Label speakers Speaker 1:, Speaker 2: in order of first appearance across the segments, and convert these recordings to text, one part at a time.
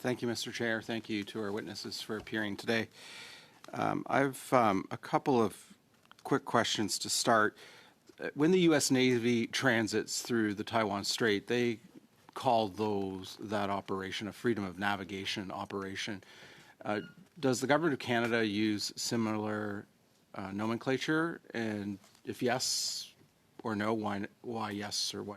Speaker 1: Thank you, Mr. Chair. Thank you to our witnesses for appearing today. I've a couple of quick questions to start. When the U.S. Navy transits through the Taiwan Strait, they call that operation a freedom of navigation operation. Does the government of Canada use similar nomenclature? And if yes or no, why yes or why?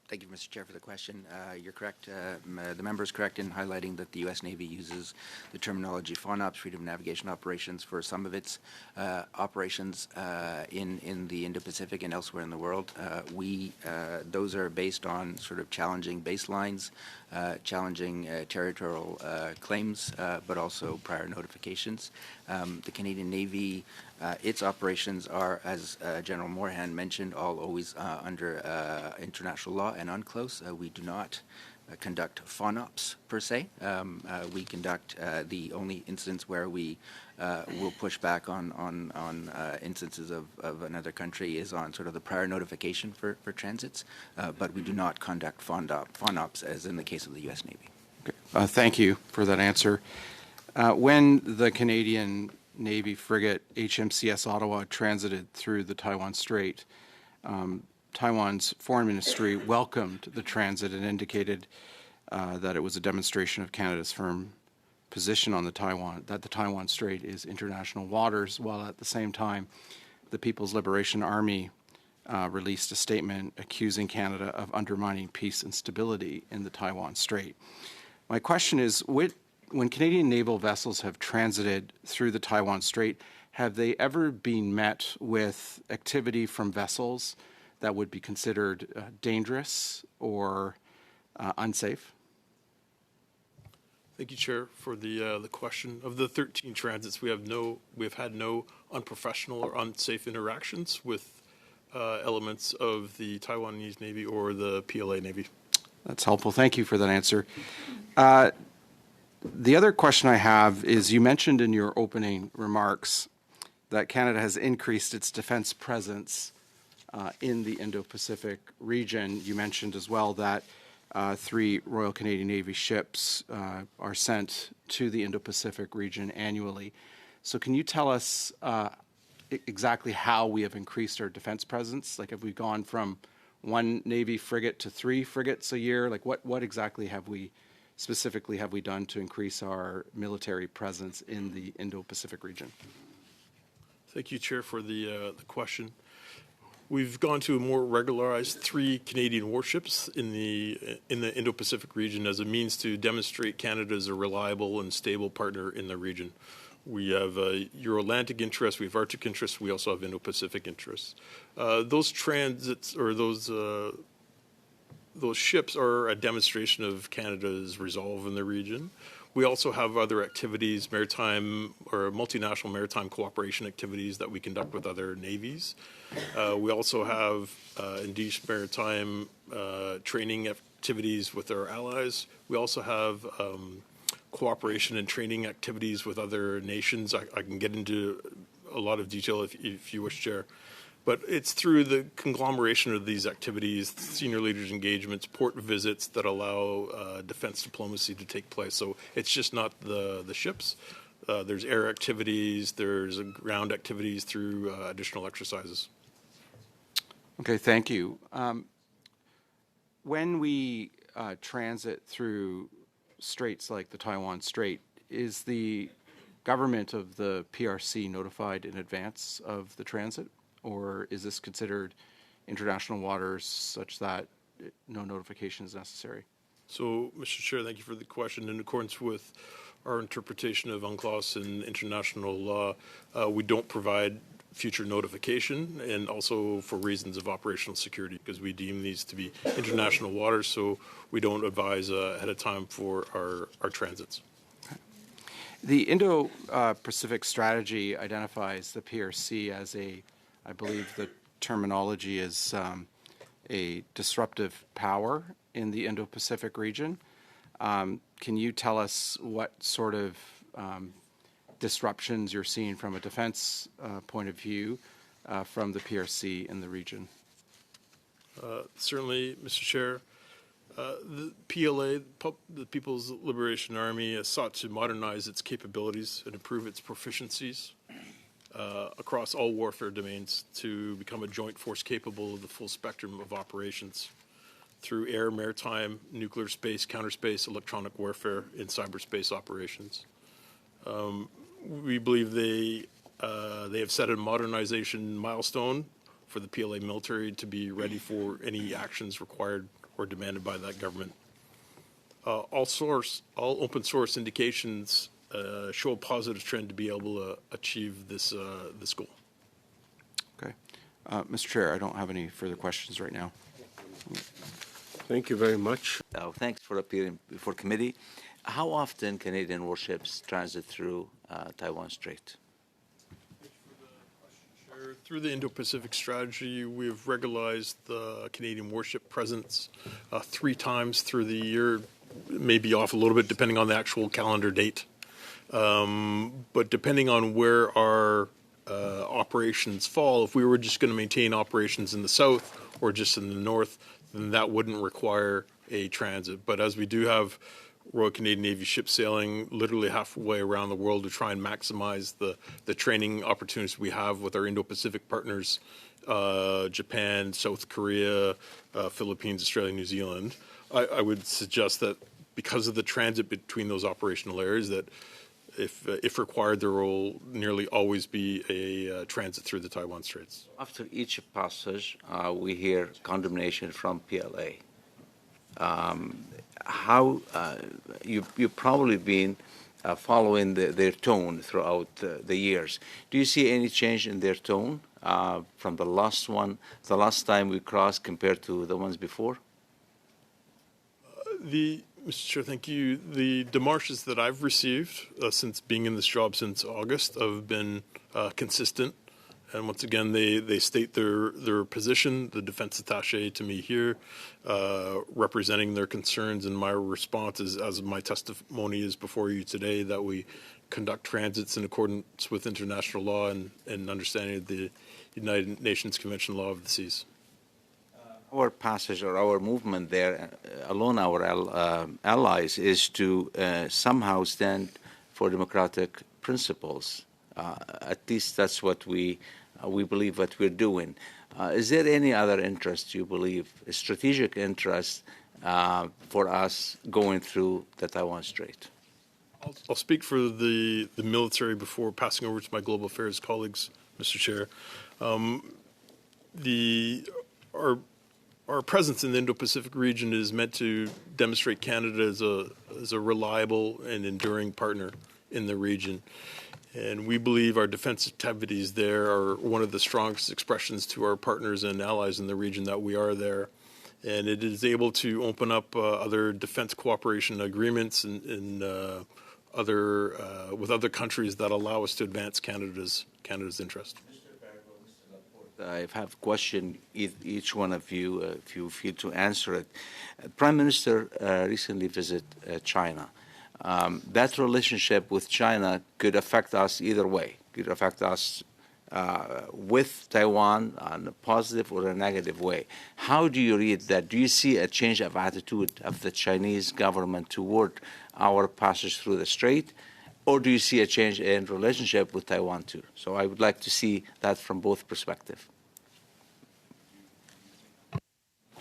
Speaker 2: Thank you, Mr. Chair, for the question. You're correct. The member is correct in highlighting that the U.S. Navy uses the terminology FONOPs, Freedom of Navigation Operations, for some of its operations in the Indo-Pacific and elsewhere in the world. Those are based on sort of challenging baselines, challenging territorial claims, but also prior notifications. The Canadian Navy, its operations are, as General Moorhan mentioned, always under international law and UNCLOS. We do not conduct FONOPs per se. We conduct the only instance where we will push back on instances of another country is on sort of the prior notification for transits, but we do not conduct FONOPs as in the case of the U.S. Navy.
Speaker 1: Okay. Thank you for that answer. When the Canadian Navy frigate HMCS Ottawa transited through the Taiwan Strait, Taiwan's foreign ministry welcomed the transit and indicated that it was a demonstration of Canada's firm position on the Taiwan Strait is international waters, while at the same time the People's Liberation Army released a statement accusing Canada of undermining peace and stability in the Taiwan Strait. My question is, when Canadian naval vessels have transited through the Taiwan Strait, have they ever been met with activity from vessels that would be considered dangerous or unsafe?
Speaker 3: Thank you, Chair, for the question. Of the 13 transits, we've had no unprofessional or unsafe interactions with elements of the Taiwanese Navy or the PLA Navy.
Speaker 1: That's helpful. Thank you for that answer. The other question I have is, you mentioned in your opening remarks that Canada has increased its defense presence in the Indo-Pacific region. You mentioned as well that 3 Royal Canadian Navy ships are sent to the Indo-Pacific region annually. So can you tell us exactly how we have increased our defense presence? Like, have we gone from 1 Navy frigate to 3 frigates a year? Like, what exactly have we done to increase our military presence in the Indo-Pacific region?
Speaker 3: Thank you, Chair, for the question. We've gone to a more regularized 3 Canadian warships in the Indo-Pacific region as a means to demonstrate Canada as a reliable and stable partner in the region. We have Euro-Atlantic interests, we have Arctic interests, we also have Indo-Pacific interests. Those transits, or those ships, are a demonstration of Canada's resolve in the region. We also have other activities, maritime or multinational maritime cooperation activities that we conduct with other navies. We also have indecent maritime training activities with our allies. We also have cooperation and training activities with other nations. I can get into a lot of detail if you wish, Chair. But it's through the conglomeration of these activities, senior leaders' engagements, port visits, that allow defense diplomacy to take place. So it's just not the ships. There's air activities, there's ground activities through additional exercises.
Speaker 1: Okay, thank you. When we transit through straits like the Taiwan Strait, is the government of the PRC notified in advance of the transit? Or is this considered international waters such that no notification is necessary?
Speaker 3: So, Mr. Chair, thank you for the question. In accordance with our interpretation of UNCLOS and international law, we don't provide future notification, and also for reasons of operational security, because we deem these to be international waters, so we don't advise ahead of time for our transits.
Speaker 1: The Indo-Pacific strategy identifies the PRC as I believe the terminology is a disruptive power in the Indo-Pacific region. Can you tell us what sort of disruptions you're seeing from a defense point of view from the PRC in the region?
Speaker 3: Certainly, Mr. Chair. The PLA, the People's Liberation Army, has sought to modernize its capabilities and improve its proficiencies across all warfare domains to become a joint force capable of the full spectrum of operations through air, maritime, nuclear space, counterspace, electronic warfare, and cyberspace operations. We believe they have set a modernization milestone for the PLA military to be ready for any actions required or demanded by that government. All open source indications show a positive trend to be able to achieve this goal.
Speaker 1: Okay. Mr. Chair, I don't have any further questions right now.
Speaker 4: Thank you very much.
Speaker 5: Thanks for appearing before committee. How often Canadian warships transit through Taiwan Strait?
Speaker 3: Through the Indo-Pacific strategy, we've regularized the Canadian warship presence 3 times through the year, maybe off a little bit depending on the actual calendar date. But depending on where our operations fall, if we were just going to maintain operations in the south or just in the north, then that wouldn't require a transit. But as we do have Royal Canadian Navy ships sailing literally halfway around the world to try and maximize the training opportunities we have with our Indo-Pacific partners, Japan, South Korea, Philippines, Australia, New Zealand, I would suggest that because of the transit between those operational areas, that if required, there will nearly always be a transit through the Taiwan Straits.
Speaker 5: After each passage, we hear condemnation from PLA. How you've probably been following their tone throughout the years. Do you see any change in their tone from the last time we crossed compared to the ones before?
Speaker 3: Mr. Chair, thank you. The demarches that I've received since being in this job since August have been consistent. And once again, they state their position, the defense attaché to me here, representing their concerns, and my response is, as my testimony is before you today, that we conduct transits in accordance with international law and understanding of the United Nations Convention Law of the Seas.
Speaker 5: Our passage or our movement there, along our allies, is to somehow stand for democratic principles. At least that's what we believe what we're doing. Is there any other interest you believe, a strategic interest for us going through the Taiwan Strait?
Speaker 3: I'll speak for the military before passing over to my global affairs colleagues, Mr. Chair. Our presence in the Indo-Pacific region is meant to demonstrate Canada as a reliable and enduring partner in the region. And we believe our defense activities there are one of the strongest expressions to our partners and allies in the region that we are there. And it is able to open up other defense cooperation agreements and with other countries that allow us to advance Canada's interest.
Speaker 5: I have a question, each one of you, if you feel to answer it. Prime Minister recently visited China. That relationship with China could affect us either way. Could affect us with Taiwan in a positive or a negative way. How do you read that? Do you see a change of attitude of the Chinese government toward our passage through the strait? Or do you see a change in relationship with Taiwan too? So I would like to see that from both perspectives.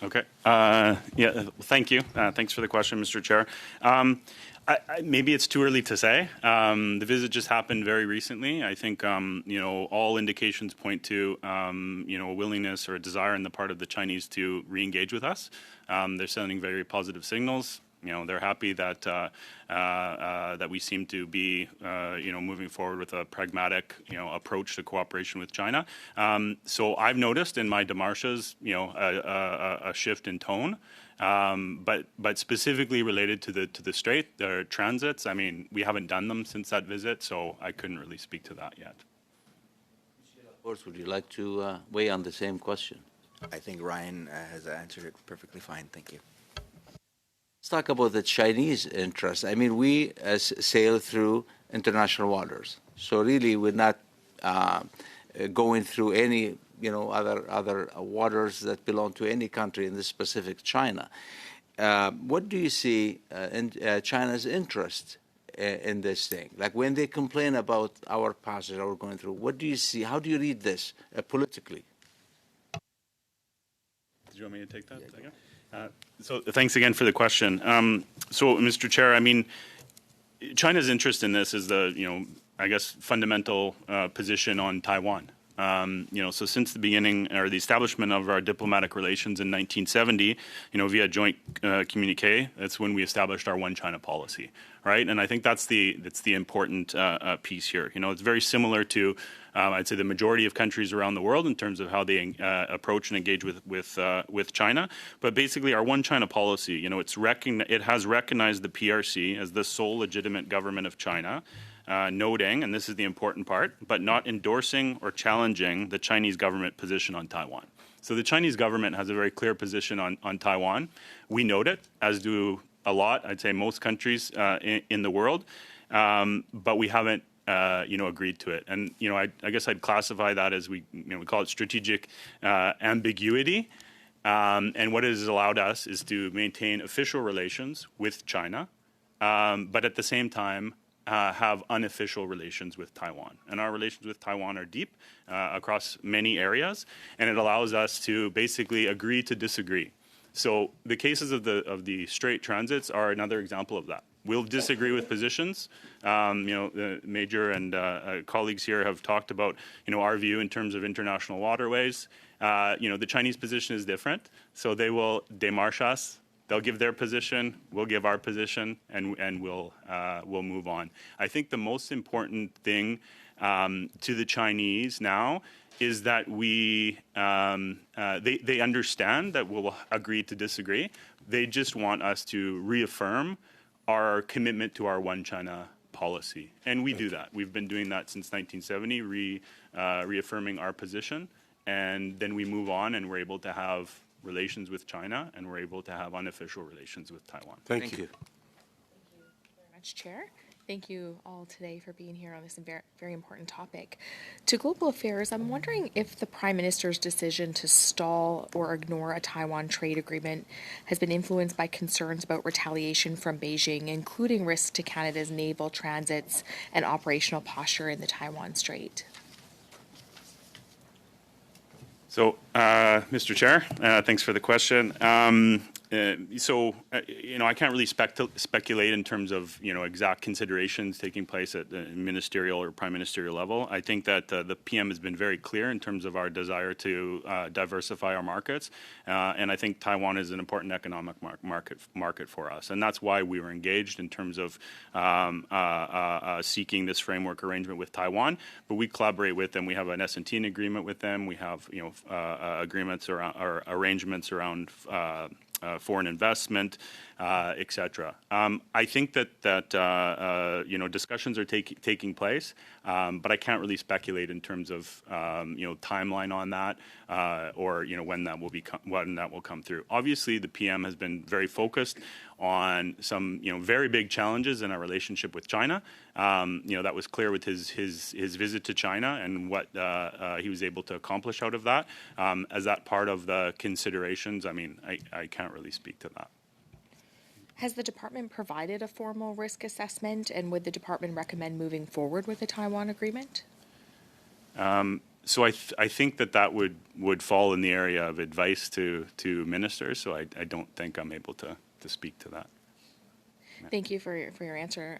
Speaker 6: Okay. Thank you. Thanks for the question, Mr. Chair. Maybe it's too early to say. The visit just happened very recently. I think, all indications point to, a willingness or a desire on the part of the Chinese to re-engage with us. They're sending very positive signals. They're happy that that we seem to be, moving forward with a pragmatic, approach to cooperation with China. So I've noticed in my demarches, a shift in tone. But specifically related to the strait, their transits, we haven't done them since that visit, so I couldn't really speak to that yet.
Speaker 5: Of course, would you like to weigh on the same question?
Speaker 2: I think Ryan has answered it perfectly fine. Thank you.
Speaker 5: Let's talk about the Chinese interest. We sail through international waters, so really we're not going through any other waters that belong to any country, in this specific China. What do you see in China's interest in this thing? Like when they complain about our passage, our going through, what do you see? How do you read this politically?
Speaker 6: Did you want me to take that? So thanks again for the question. So, Mr. Chair, I mean, China's interest in this is the, I guess, fundamental position on Taiwan. So since the beginning or the establishment of our diplomatic relations in 1970, via joint communique, that's when we established our one China policy, right? And I think that's the important piece here. It's very similar to, I'd say, the majority of countries around the world in terms of how they approach and engage with China. But basically, our one China policy, it has recognized the PRC as the sole legitimate government of China. Noting, and this is the important part, but not endorsing or challenging the Chinese government position on Taiwan. So the Chinese government has a very clear position on Taiwan. We note it, as do a lot, I'd say most countries in the world, but we haven't agreed to it. And I guess I'd classify that as we call it strategic ambiguity. And what it has allowed us is to maintain official relations with China, but at the same time have unofficial relations with Taiwan. And our relations with Taiwan are deep across many areas, and it allows us to basically agree to disagree. So the cases of the Strait transits are another example of that. We'll disagree with positions. The Major and colleagues here have talked about, our view in terms of international waterways. The Chinese position is different, so they will démarche us. They'll give their position, we'll give our position, and we'll move on. I think the most important thing to the Chinese now is that they understand that we'll agree to disagree. They just want us to reaffirm our commitment to our one China policy, and we do that. We've been doing that since 1970, reaffirming our position, and then we move on, and we're able to have relations with China, and we're able to have unofficial relations with Taiwan.
Speaker 4: Thank you.
Speaker 7: Thank you very much, Chair. Thank you all today for being here on this very, very important topic. To global affairs, I'm wondering if the Prime Minister's decision to stall or ignore a Taiwan trade agreement has been influenced by concerns about retaliation from Beijing, including risks to Canada's naval transits and operational posture in the Taiwan Strait.
Speaker 6: So, Mr. Chair, thanks for the question. I can't really speculate in terms of, exact considerations taking place at the ministerial or prime ministerial level. I think that the PM has been very clear in terms of our desire to diversify our markets, and I think Taiwan is an important economic market for us, and that's why we were engaged in terms of seeking this framework arrangement with Taiwan. But we collaborate with them. We have an S&T agreement with them. We have, agreements around or arrangements around foreign investment, et cetera. I think that discussions are taking place, but I can't really speculate in terms of timeline on that or when that will come through. Obviously, the PM has been very focused on some very big challenges in our relationship with China. That was clear with his visit to China and what he was able to accomplish out of that. As that part of the considerations, I can't really speak to that.
Speaker 7: Has the department provided a formal risk assessment, and would the department recommend moving forward with the Taiwan agreement?
Speaker 6: So I think that would fall in the area of advice to ministers. So I don't think I'm able to speak to that.
Speaker 7: Thank you for your answer.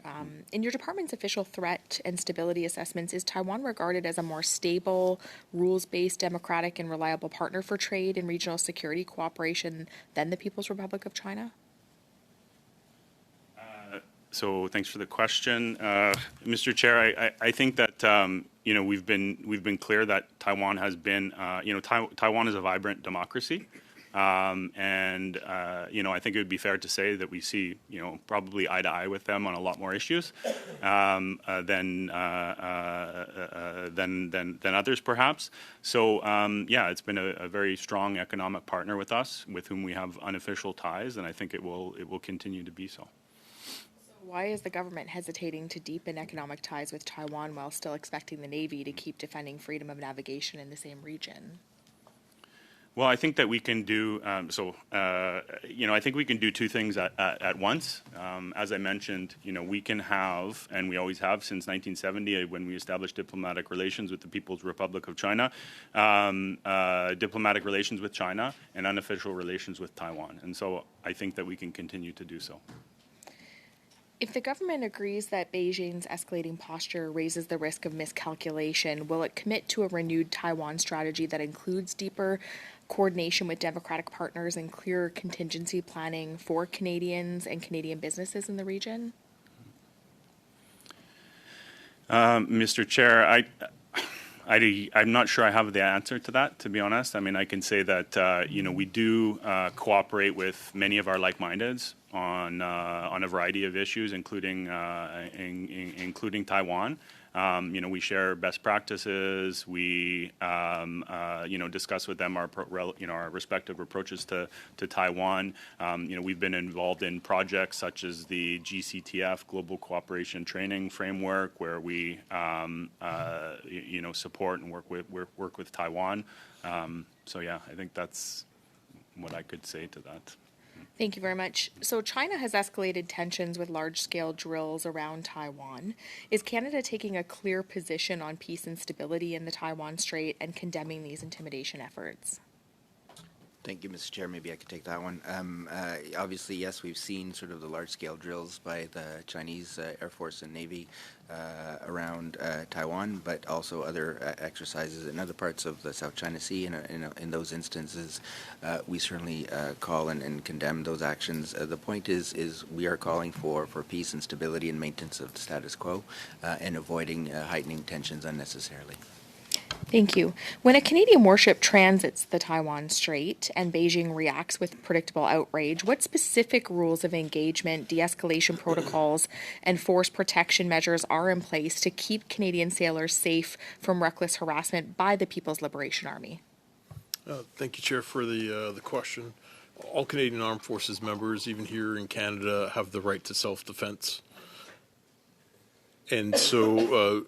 Speaker 7: In your department's official threat and stability assessments, is Taiwan regarded as a more stable, rules-based, democratic, and reliable partner for trade and regional security cooperation than the People's Republic of China?
Speaker 6: So thanks for the question, Mr. Chair. I think that we've been clear that Taiwan has been Taiwan is a vibrant democracy, and I think it would be fair to say that we see probably eye to eye with them on a lot more issues than others perhaps. So it's been a very strong economic partner with us, with whom we have unofficial ties, and I think it will continue to be so.
Speaker 7: Why is the government hesitating to deepen economic ties with Taiwan while still expecting the Navy to keep defending freedom of navigation in the same region?
Speaker 6: Well, I think that we can do, I think we can do two things at once. As I mentioned, we can have, and we always have since 1970 when we established diplomatic relations with the People's Republic of China, diplomatic relations with China and unofficial relations with Taiwan. And so I think that we can continue to do so.
Speaker 7: If the government agrees that Beijing's escalating posture raises the risk of miscalculation, will it commit to a renewed Taiwan strategy that includes deeper coordination with democratic partners and clearer contingency planning for Canadians and Canadian businesses in the region?
Speaker 6: Mr. Chair, I'm not sure I have the answer to that, to be honest. I mean, I can say that, we do cooperate with many of our like-mindeds on a variety of issues, including Taiwan. We share best practices. We, discuss with them our respective approaches to Taiwan. We've been involved in projects such as the GCTF, Global Cooperation Training Framework, where we, support and work with Taiwan. I think that's what I could say to that.
Speaker 7: Thank you very much. So China has escalated tensions with large-scale drills around Taiwan. Is Canada taking a clear position on peace and stability in the Taiwan Strait and condemning these intimidation efforts?
Speaker 2: Thank you, Mr. Chair. Maybe I could take that one. Obviously, yes, we've seen sort of the large-scale drills by the Chinese Air Force and Navy around Taiwan, but also other exercises in other parts of the South China Sea. In those instances, we certainly call and condemn those actions. The point is we are calling for peace and stability and maintenance of the status quo and avoiding heightening tensions unnecessarily.
Speaker 7: Thank you. When a Canadian warship transits the Taiwan Strait and Beijing reacts with predictable outrage, what specific rules of engagement, de-escalation protocols, and force protection measures are in place to keep Canadian sailors safe from reckless harassment by the People's Liberation Army?
Speaker 3: Thank you, Chair, for the question. All Canadian Armed Forces members, even here in Canada, have the right to self-defense. And so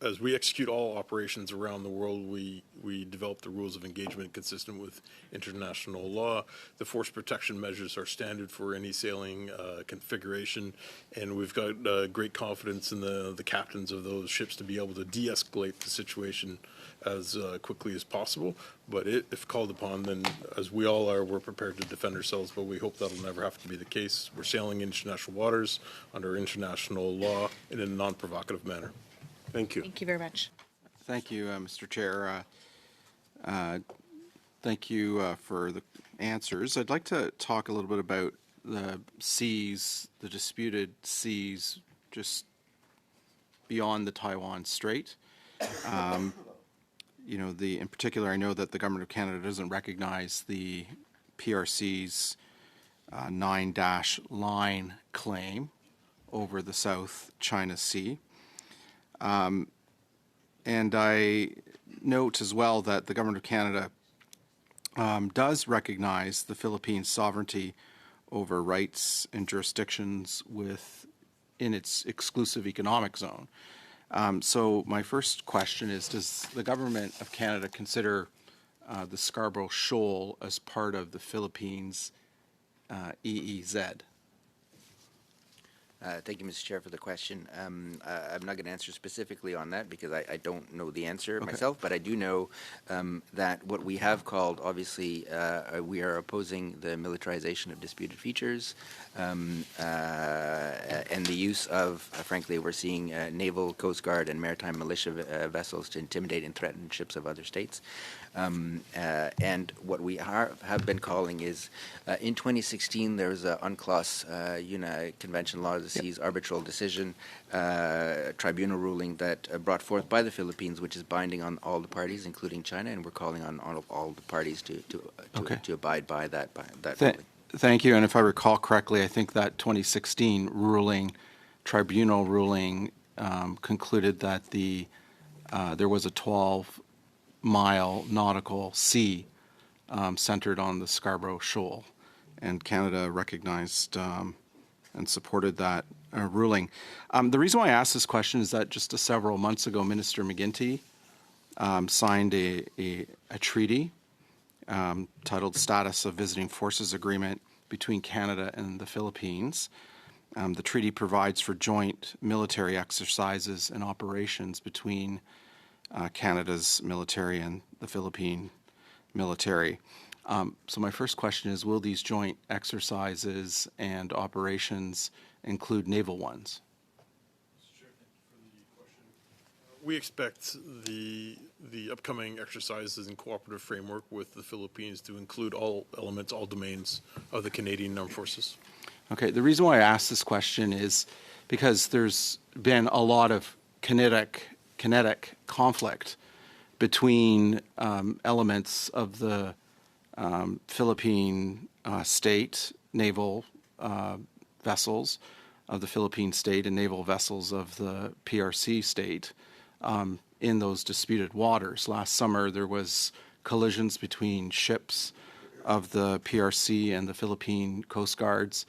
Speaker 3: as we execute all operations around the world, we develop the rules of engagement consistent with international law. The force protection measures are standard for any sailing configuration, and we've got great confidence in the captains of those ships to be able to de-escalate the situation as quickly as possible. But if called upon, then as we all are, we're prepared to defend ourselves, but we hope that'll never have to be the case. We're sailing international waters under international law in a non-provocative manner.
Speaker 4: Thank you.
Speaker 7: Thank you very much.
Speaker 1: Thank you, Mr. Chair. Thank you for the answers. I'd like to talk a little bit about the seas, the disputed seas just beyond the Taiwan Strait. In particular, I know that the Government of Canada doesn't recognize the PRC's 9-line claim over the South China Sea. And I note as well that the Government of Canada does recognize the Philippines' sovereignty over rights and jurisdictions in its exclusive economic zone. So my first question is, does the Government of Canada consider the Scarborough Shoal as part of the Philippines' EEZ?
Speaker 2: Thank you, Mr. Chair, for the question. I'm not going to answer specifically on that because I don't know the answer myself, but I do know that what we have called, obviously, we are opposing the militarization of disputed features and the use of, frankly, we're seeing naval, Coast Guard, and maritime militia vessels to intimidate and threaten ships of other states. And what we have been calling is, in 2016, there was a UNCLOS, Convention Law of the Seas arbitral decision, tribunal ruling that brought forth by the Philippines, which is binding on all the parties, including China, and we're calling on all the parties to abide by that ruling.
Speaker 1: Thank you. And if I recall correctly, I think that 2016 tribunal ruling concluded that there was a 12-mile nautical sea centered on the Scarborough Shoal, and Canada recognized and supported that ruling. The reason why I asked this question is that just several months ago, Minister McGuinty signed a treaty titled Status of Visiting Forces Agreement between Canada and the Philippines. The treaty provides for joint military exercises and operations between Canada's military and the Philippine military. So my first question is, will these joint exercises and operations include naval ones?
Speaker 3: We expect the upcoming exercises and cooperative framework with the Philippines to include all elements, all domains of the Canadian Armed Forces.
Speaker 1: Okay, the reason why I asked this question is because there's been a lot of kinetic conflict between elements of the Philippine state naval vessels of the Philippine state and naval vessels of the PRC state in those disputed waters. Last summer, there was collisions between ships of the PRC and the Philippine Coast Guards.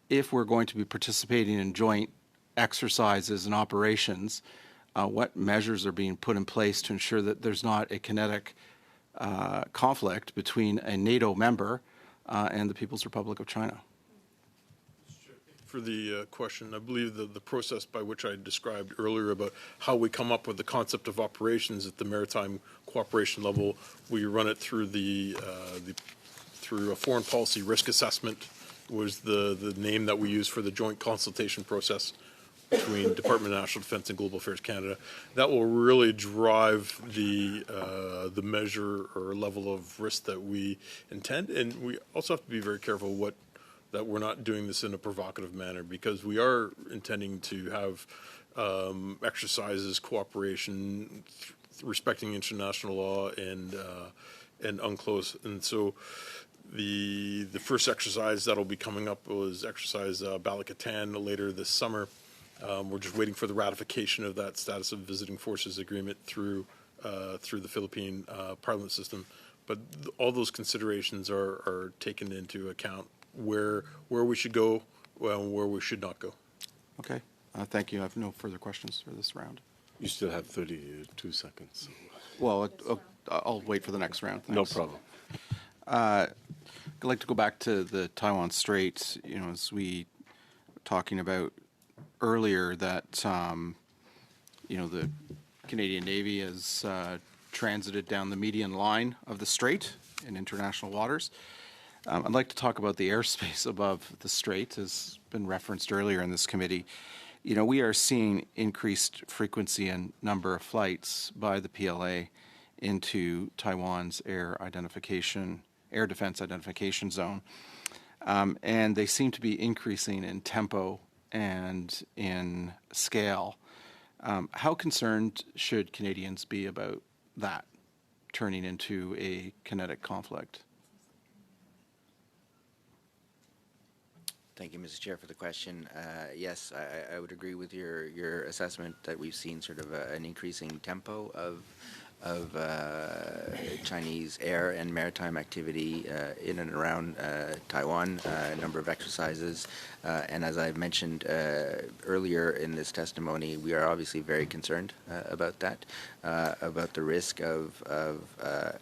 Speaker 1: If we're going to be participating in joint exercises and operations, what measures are being put in place to ensure that there's not a kinetic conflict between a NATO member and the People's Republic of China?
Speaker 3: For the question, I believe the process by which I described earlier about how we come up with the concept of operations at the maritime cooperation level, we run it through through a foreign policy risk assessment was the name that we use for the joint consultation process between Department of National Defense and Global Affairs Canada. That will really drive the measure or level of risk that we intend, and we also have to be very careful that we're not doing this in a provocative manner, because we are intending to have exercises, cooperation, respecting international law and UNCLOS. And so the first exercise that'll be coming up was exercise Balikatan later this summer. We're just waiting for the ratification of that status of visiting forces agreement through the Philippine parliament system. But all those considerations are taken into account, where we should go and where we should not go.
Speaker 1: Okay, thank you. I have no further questions for this round.
Speaker 4: You still have 32 seconds.
Speaker 1: Well, I'll wait for the next round.
Speaker 4: No
Speaker 1: Thanks.
Speaker 4: problem.
Speaker 1: I'd like to go back to the Taiwan Strait. As we were talking about earlier, that the Canadian Navy has transited down the median line of the strait in international waters. I'd like to talk about the airspace above the strait, as been referenced earlier in this committee. We are seeing increased frequency and number of flights by the PLA into Taiwan's air defense identification zone. And they seem to be increasing in tempo and in scale. How concerned should Canadians be about that turning into a kinetic conflict?
Speaker 2: Thank you, Mrs. Chair, for the question. Yes, I would agree with your assessment that we've seen sort of an increasing tempo of Chinese air and maritime activity in and around Taiwan, a number of exercises. And as I mentioned earlier in this testimony, we are obviously very concerned about that, about the risk of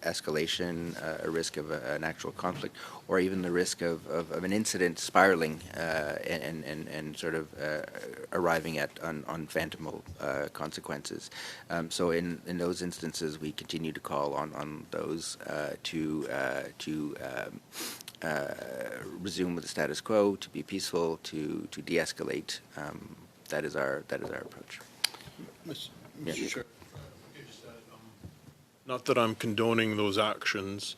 Speaker 2: escalation, a risk of an actual conflict, or even the risk of an incident spiraling and sort of arriving at unfathomable consequences. So in those instances, we continue to call on those to resume with the status quo, to be peaceful, to de-escalate. That is our approach.
Speaker 3: Mr.
Speaker 2: Yeah.
Speaker 3: Chair, not that I'm condoning those actions,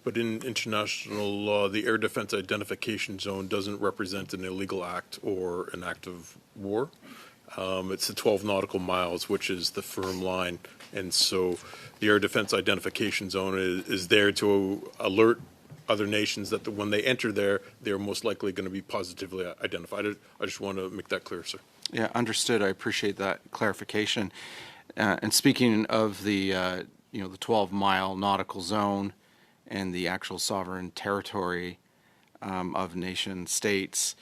Speaker 3: but in international law, the air defense identification zone doesn't represent an illegal act or an act of war. It's the 12 nautical miles, which is the firm line. And so the air defense identification zone is there to alert other nations that when they enter there, they're most likely going to be positively identified. I just want to make that clear, sir.
Speaker 1: Yeah, understood. I appreciate that clarification. And speaking of the 12-mile nautical zone and the actual sovereign territory of nation states,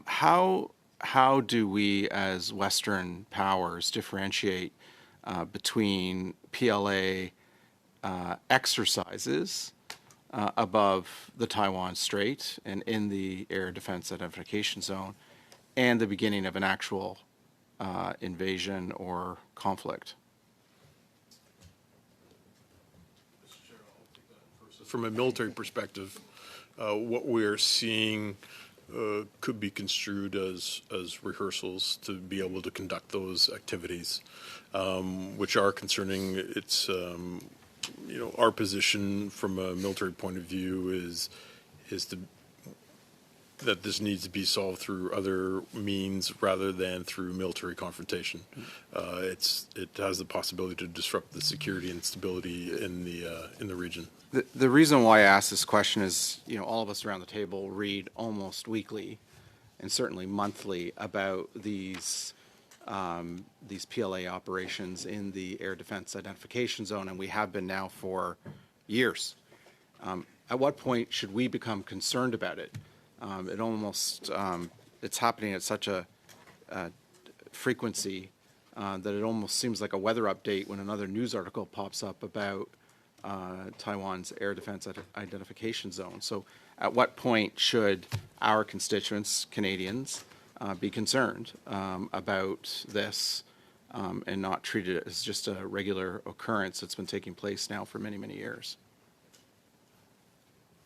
Speaker 1: how do we as Western powers differentiate between PLA exercises above the Taiwan Strait and in the air defense identification zone, and the beginning of an actual invasion or conflict.
Speaker 3: From a military perspective, what we're seeing could be construed as rehearsals to be able to conduct those activities, which are concerning. It's our position from a military point of view is that this needs to be solved through other means rather than through military confrontation. It has the possibility to disrupt the security and stability in the region.
Speaker 1: The reason why I ask this question is, all of us around the table read almost weekly and certainly monthly about these PLA operations in the air defense identification zone, and we have been now for years. At what point should we become concerned about it? It's happening at such a frequency that it almost seems like a weather update when another news article pops up about Taiwan's air defense identification zone. So at what point should our constituents, Canadians, be concerned about this and not treat it as just a regular occurrence that's been taking place now for many, many years?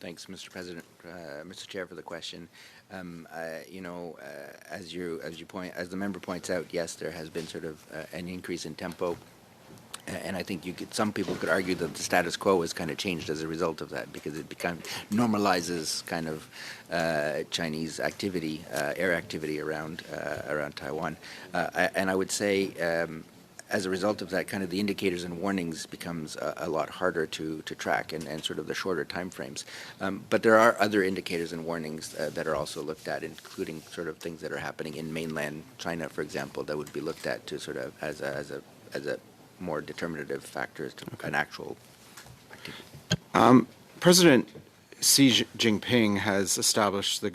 Speaker 2: Thanks, Mr. President, Mr. Chair, for the question. As the member points out, yes, there has been sort of an increase in tempo, and I think some people could argue that the status quo has kind of changed as a result of that, because it normalizes kind of Chinese activity, air activity around Taiwan, and I would say. As a result of that, kind of the indicators and warnings becomes a lot harder to track and sort of the shorter time frames. But there are other indicators and warnings that are also looked at, including sort of things that are happening in mainland China, for example, that would be looked at to sort of as a more determinative factor to an actual activity.
Speaker 1: President Xi Jinping has established the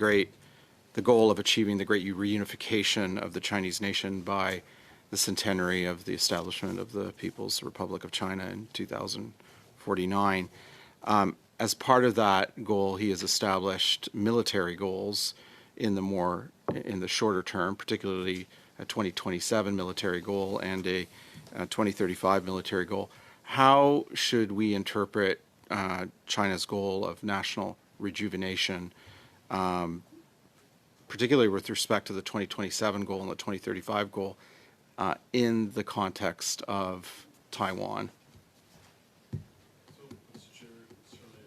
Speaker 1: goal of achieving the great reunification of the Chinese nation by the centenary of the establishment of the People's Republic of China in 2049. As part of that goal, he has established military goals in the shorter term, particularly a 2027 military goal and a 2035 military goal. How should we interpret China's goal of national rejuvenation, particularly with respect to the 2027 goal and the 2035 goal, in the context of Taiwan?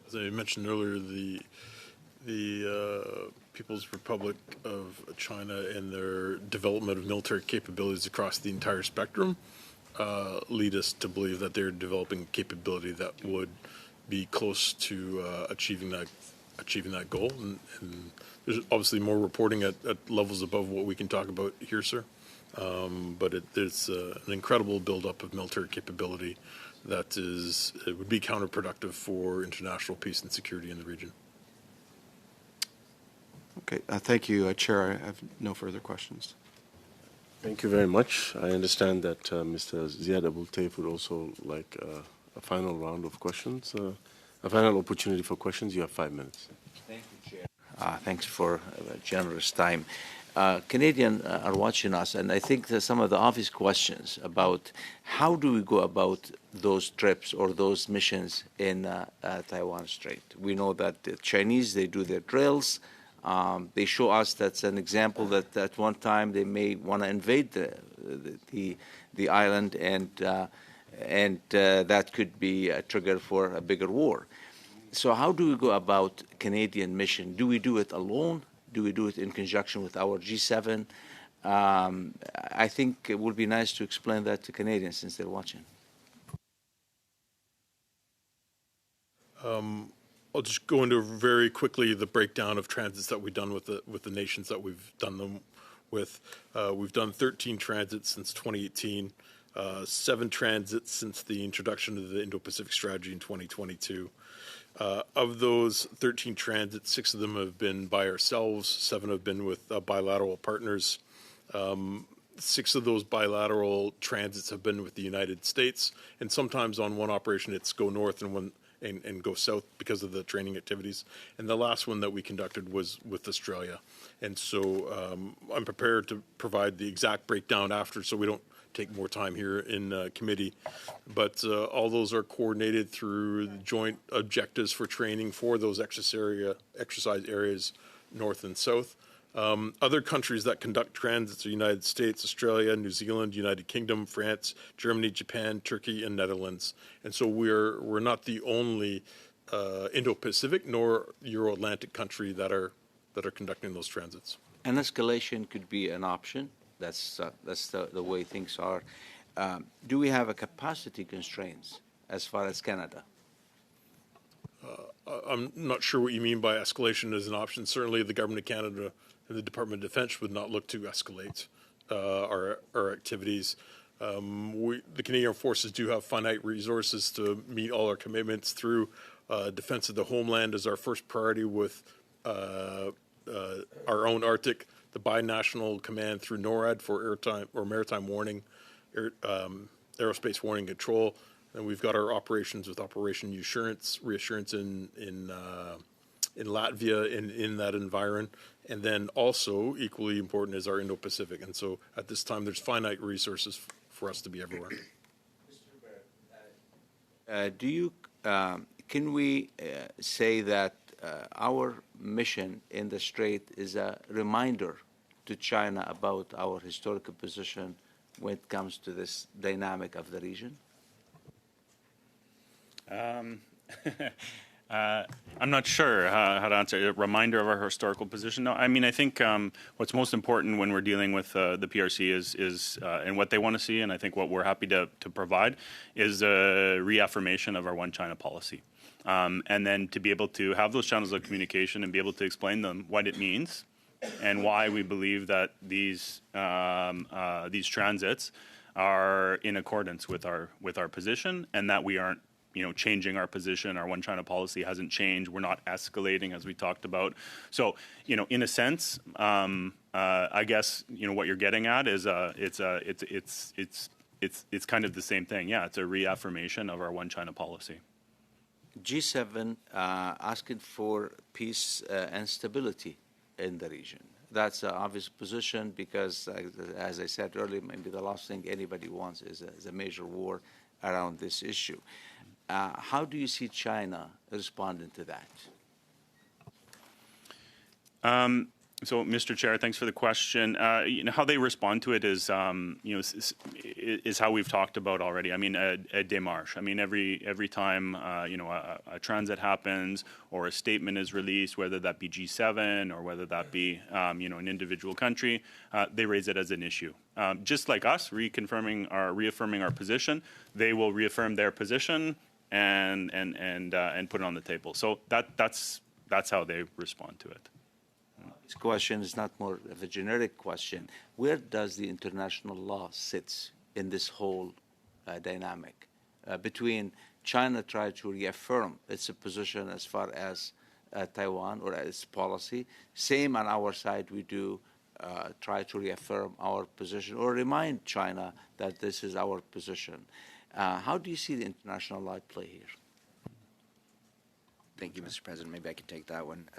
Speaker 3: As I mentioned earlier, the People's Republic of China and their development of military capabilities across the entire spectrum lead us to believe that they're developing capability that would be close to achieving that goal. And there's obviously more reporting at levels above what we can talk about here, sir. But there's an incredible buildup of military capability that it would be counterproductive for international peace and security in the region.
Speaker 1: Okay, thank you, Chair. I have no further questions.
Speaker 4: Thank you very much. I understand that Mr. Ziad Abul Taif would also like a final round of questions, a final opportunity for questions. You have 5 minutes.
Speaker 5: Thank you, Chair. Thanks for generous time. Canadians are watching us, and I think that some of the obvious questions about how do we go about those trips or those missions in Taiwan Strait. We know that the Chinese, they do their drills. They show us that's an example that at one time they may want to invade the island, and that could be a trigger for a bigger war. So how do we go about Canadian mission? Do we do it alone? Do we do it in conjunction with our G7? I think it would be nice to explain that to Canadians since they're watching.
Speaker 3: I'll just go into very quickly the breakdown of transits that we've done with the nations that we've done them with. We've done 13 transits since 2018, 7 transits since the introduction of the Indo-Pacific Strategy in 2022. Of those 13 transits, 6 of them have been by ourselves, 7 have been with bilateral partners. 6 of those bilateral transits have been with the United States, and sometimes on one operation it's go north and go south because of the training activities. And the last one that we conducted was with Australia. And so I'm prepared to provide the exact breakdown after, so we don't take more time here in committee. But all those are coordinated through the joint objectives for training for those exercise areas north and south. Other countries that conduct transits are United States, Australia, New Zealand, United Kingdom, France, Germany, Japan, Turkey, and Netherlands. And so we're not the only Indo-Pacific nor Euro-Atlantic country that are conducting those transits.
Speaker 5: An escalation could be an option. That's the way things are. Do we have a capacity constraints as far as Canada?
Speaker 3: I'm not sure what you mean by escalation as an option. Certainly the Government of Canada and the Department of Defense would not look to escalate our activities. The Canadian Armed Forces do have finite resources to meet all our commitments through defense of the homeland as our first priority with our own Arctic, the binational command through NORAD for maritime warning, aerospace warning control. And we've got our operations with Operation Reassurance in Latvia in that environment. And then also equally important is our Indo-Pacific. And so at this time, there's finite resources for us to be everywhere.
Speaker 5: Can we say that our mission in the Strait is a reminder to China about our historical position when it comes to this dynamic of the region?
Speaker 6: I'm not sure how to answer. A reminder of our historical position? No, I mean, I think what's most important when we're dealing with the PRC is and what they want to see, and I think what we're happy to provide is a reaffirmation of our one China policy. And then to be able to have those channels of communication and be able to explain them what it means and why we believe that these transits are in accordance with our position, and that we aren't changing our position. Our one China policy hasn't changed. We're not escalating, as we talked about. So, in a sense, I guess what you're getting at is it's kind of the same thing. Yeah, it's a reaffirmation of our one China policy.
Speaker 5: G7 asking for peace and stability in the region. That's an obvious position because, as I said earlier, maybe the last thing anybody wants is a major war around this issue. How do you see China responding to that?
Speaker 6: So, Mr. Chair, thanks for the question. How they respond to it is, is how we've talked about already. I mean, a démarche. I mean, every time a transit happens or a statement is released, whether that be G7 or whether that be an individual country, they raise it as an issue. Just like us, reaffirming our position, they will reaffirm their position and put it on the table. So that's how they respond to it.
Speaker 5: This question is not more of a generic question. Where does the international law sit in this whole dynamic between China trying to reaffirm its position as far as Taiwan or its policy? Same on our side, we do try to reaffirm our position or remind China that this is our position. How do you see the international law at play here?
Speaker 2: Thank you, Mr. President. Maybe I could take that one.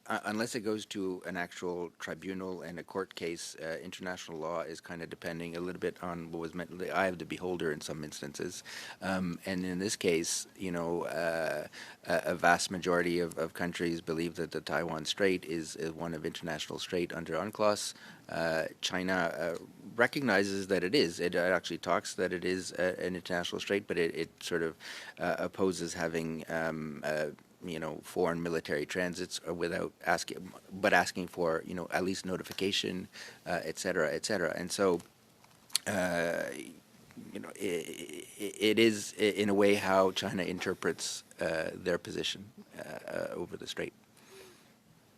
Speaker 2: Unless it goes to an actual tribunal and a court case, international law is kind of depending a little bit on what was meant the eye of the beholder in some instances. And in this case, a vast majority of countries believe that the Taiwan Strait is one of international strait under UNCLOS. China recognizes that it is. It actually talks that it is an international strait, but it sort of opposes having foreign military transits without asking for at least notification, et cetera, et cetera. And so it is in a way how China interprets their position over the strait.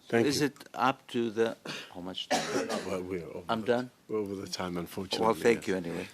Speaker 4: Thank
Speaker 5: Is
Speaker 4: you.
Speaker 5: it up to the how much time?
Speaker 4: Well, we're over
Speaker 5: I'm done.
Speaker 4: We're over the time, unfortunately.
Speaker 5: Well, thank
Speaker 4: yes.
Speaker 5: you anyway.